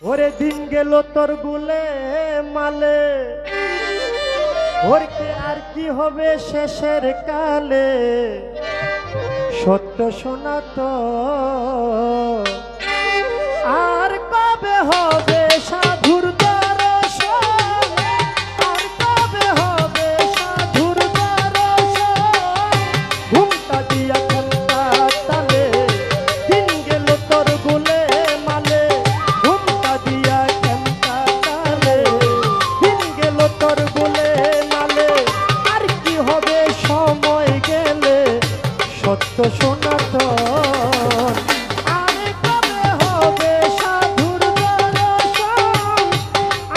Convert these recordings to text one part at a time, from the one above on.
ওরে দিন গেল তোর গুলে মালে, ওর কে আর কি হবে শেষের কালে। সত্য শোনা তো আর কবে হবে সাধুর দর্শন, আর কবে হবে সাধুর দর্শন। ঘুমটা দিয়া ঘুমটা তালে, দিন গেল তোর গুলে মালে। ঘুমটা দিয়া ঘুমটা তালে, দিন গেল তোর গুলে মালে। আর কি হবে সময় গেলে সত্য সনাতন। আর কবে হবে সাধুর দর্শন,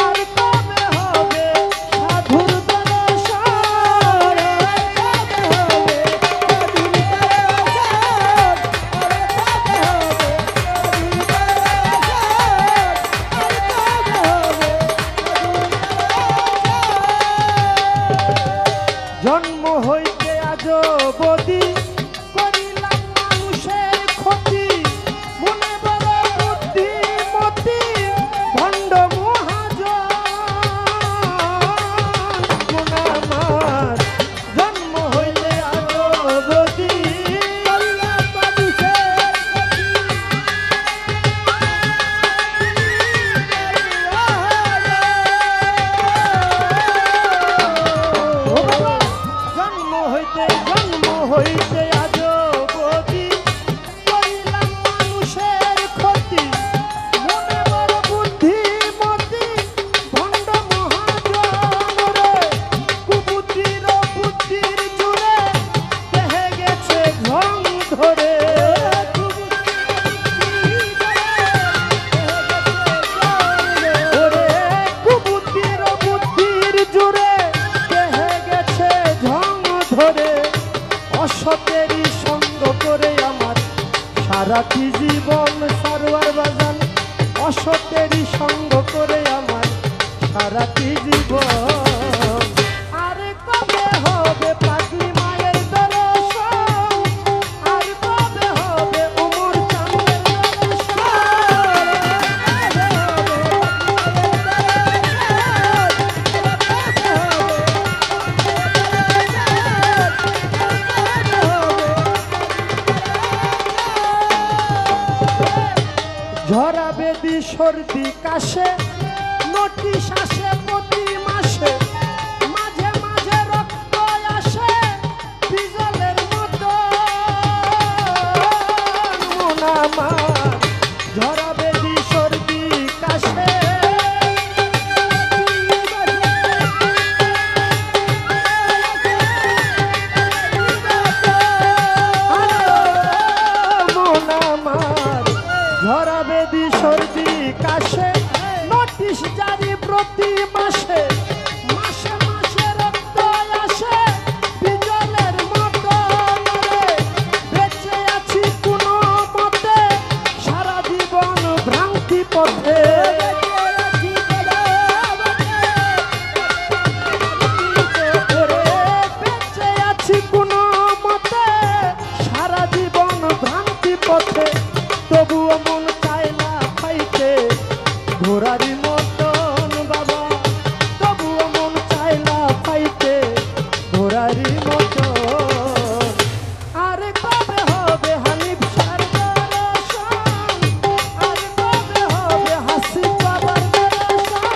আর কবে হবে সাধুর দর্শন। আর কবে হবে সাধুর দর্শন, আর কবে হবে সাধুর দর্শন, আর কবে হবে সাধুর দর্শন। জন্ম হইতে আজ বদি করিলাম মানুষের ক্ষতি, মনে বড় বুদ্ধিমতী ভণ্ড মহাজন। গুণ আমার জন্ম হইতে আজ বদি করিলাম মানুষের জন্ম হইতে আজ বদি করিলাম মানুষের ক্ষতি, মনে বড় বুদ্ধিমতী ভণ্ড মহাজন। রে কুবুদ্ধির বুদ্ধির জুড়ে দেহে গেছে ঢং ধরে। ওরে কুবুদ্ধির বুদ্ধির জুড়ে দেহে গেছে ঢং ধরে। অসতেরই সঙ্গ করে আমার সারাটি জীবন সারোয়ার বাজান। অসতেরই সঙ্গ করে আমার সারাটি জীবন। আর কবে হবে পাগলি মায়ের দর্শন, আর কবে হবে উমর চাঁদের দর্শন। ঝরা বেদি সর্দি কাশে নোটিশ আসে প্রতি মাসে। মাঝে মাঝে রক্ত আসে বিজলের মতো। মন আমার ঝরা বেদি সর্দি কাশে। মন আমার ঝরা বেদি সর্দি কাশে, নোটিশ জারি প্রতি মাসে। মাসে মাসে রক্ত আসে বিজলের মতো। বেঁচে আছি কোনো মতে সারা জীবন ভ্রান্তি পথে। বেঁচে আছি কোনো মতে সারা জীবন ভ্রান্তি পথে। তবুও মন চায় না পাইতে ঘোরারি মতন বাবা। তবুও মন চায় না পাইতে ঘোরারি মতন। আর কবে হবে হানিফ শাহর দর্শন, আর কবে হবে হাসিব বাবার দর্শন।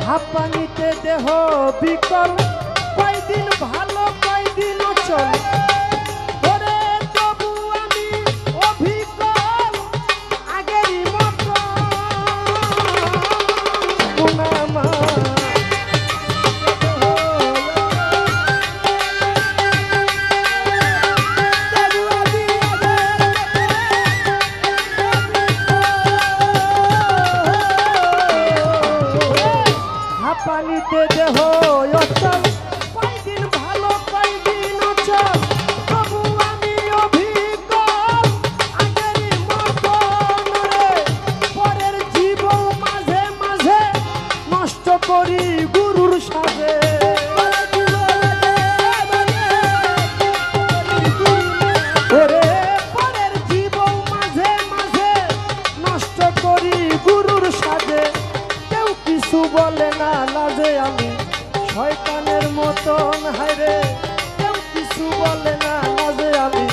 হাঁপানিতে দেহ বিকল, কয়দিন ভালো কয়দিন অচল। ওরে তবু আমি অবিকল আগেরই মতো। গুণ আমার হাঁপানিতে দেহ অচল, কয়দিন ভালো কয়দিন অচল। তবু আমি অবিকল আগেরই মতন। রে পরের জীবন মাঝে মাঝে না লাজে আমি শয়তানের মতন, হায়রে কেউ কিছু বলে না লাজে আমি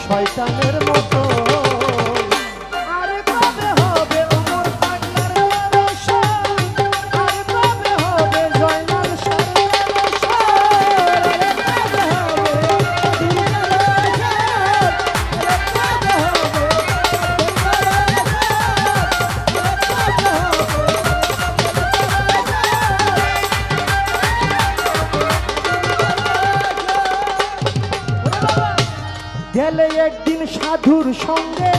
শয়তানের মতন। আর কবে হবে ওমর পাগলার দর্শন, আর কবে হবে জয়নাল সাহেবের দর্শন, আর কবে হবে দুর্গার দর্শন, আর কবে হবে গেলে একদিন সাধুর সঙ্গে